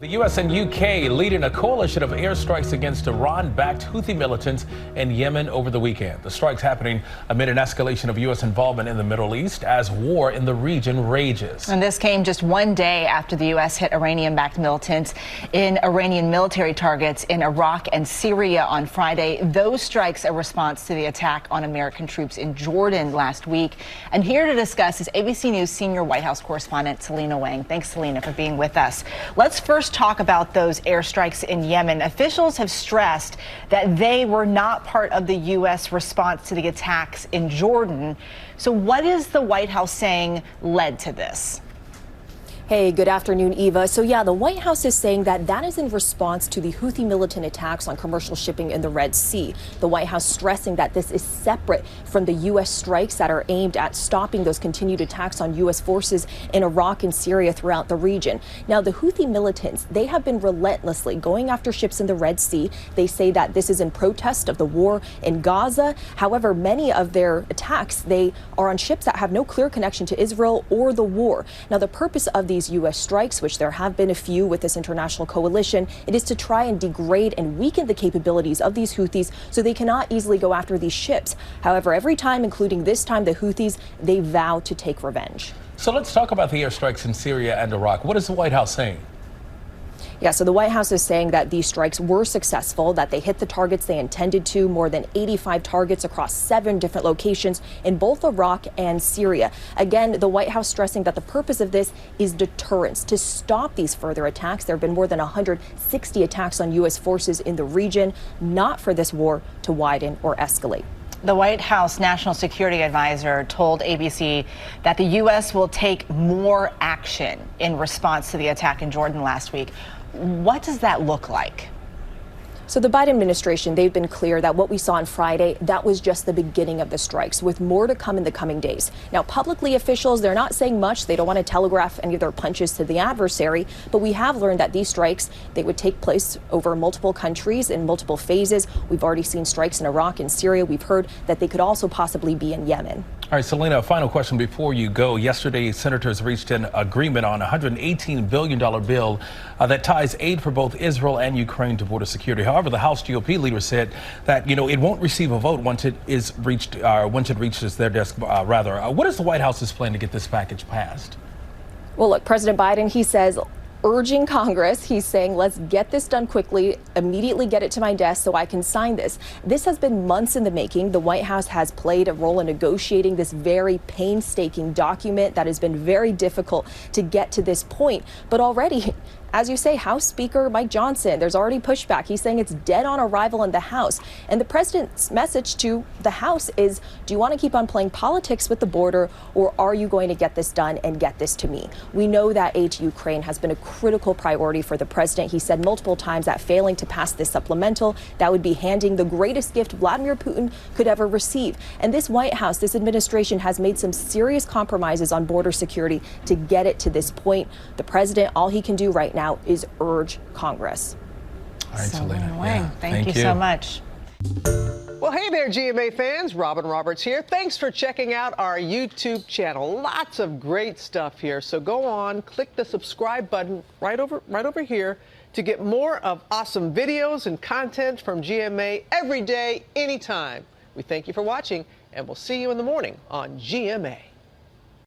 The U.S. and U.K. leading a coalition of airstrikes against Iran-backed Houthie militants in Yemen over the weekend. The strikes happening amid an escalation of U.S. involvement in the Middle East as war in the region rages. And this came just one day after the U.S. hit Iranian-backed militants in Iranian military targets in Iraq and Syria on Friday. Those strikes a response to the attack on American troops in Jordan last week. And here to discuss is ABC News senior White House correspondent Selina Wang. Thanks, Selina, for being with us. Let's first talk about those airstrikes in Yemen. Officials have stressed that they were not part of the U.S. response to the attacks in Jordan. So what is the White House saying led to this? Hey, good afternoon, Eva. So yeah, the White House is saying that that is in response to the Houthi militant attacks on commercial shipping in the Red Sea. The White House stressing that this is separate from the U.S. strikes that are aimed at stopping those continued attacks on U.S. forces in Iraq and Syria throughout the region. Now, the Houthi militants, they have been relentlessly going after ships in the Red Sea. They say that this is in protest of the war in Gaza. However, many of their attacks, they are on ships that have no clear connection to Israel or the war. Now, the purpose of these U.S. strikes, which there have been a few with this international coalition, it is to try and degrade and weaken the capabilities of these Houthis so they cannot easily go after these ships. However, every time, including this time, the Houthis, they vow to take revenge. So let's talk about the airstrikes in Syria and Iraq. What is the White House saying? Yeah, so the White House is saying that these strikes were successful, that they hit the targets they intended to, more than 85 targets across 7 different locations in both Iraq and Syria. Again, the White House stressing that the purpose of this is deterrence, to stop these further attacks. There have been more than 160 attacks on U.S. forces in the region, not for this war to widen or escalate. The White House National Security Advisor told ABC that the U.S. will take more action in response to the attack in Jordan last week. What does that look like? So the Biden administration, they've been clear that what we saw on Friday, that was just the beginning of the strikes, with more to come in the coming days. Now, publicly, officials, they're not saying much. They don't want to telegraph any of their punches to the adversary. But we have learned that these strikes, they would take place over multiple countries in multiple phases. We've already seen strikes in Iraq and Syria. We've heard that they could also possibly be in Yemen. All right, Selina, a final question before you go. Yesterday, senators reached an agreement on a $118 billion bill that ties aid for both Israel and Ukraine to border security. However, the House GOP leader said that, it won't receive a vote once it reaches their desk, What is the White House's plan to get this package passed? Well, look, President Biden, he says, urging Congress, he's saying, let's get this done quickly, immediately get it to my desk so I can sign this. This has been months in the making. The White House has played a role in negotiating this very painstaking document that has been very difficult to get to this point. But already, as you say, House Speaker Mike Johnson, there's already pushback. He's saying it's dead on arrival in the House. And the president's message to the House is, do you want to keep on playing politics with the border, or are you going to get this done and get this to me? We know that aid to Ukraine has been a critical priority for the president. He said multiple times that failing to pass this supplemental, that would be handing the greatest gift Vladimir Putin could ever receive. And this White House, this administration has made some serious compromises on border security to get it to this point. The president, all he can do right now is urge Congress. All right, Selina Wang, thank you so much. Well, hey there, GMA fans. Robin Roberts here. Thanks for checking out our YouTube channel. Lots of great stuff here. So go on, click the subscribe button right over here to get more of awesome videos and content from GMA every day, anytime. We thank you for watching, and we'll see you in the morning on GMA.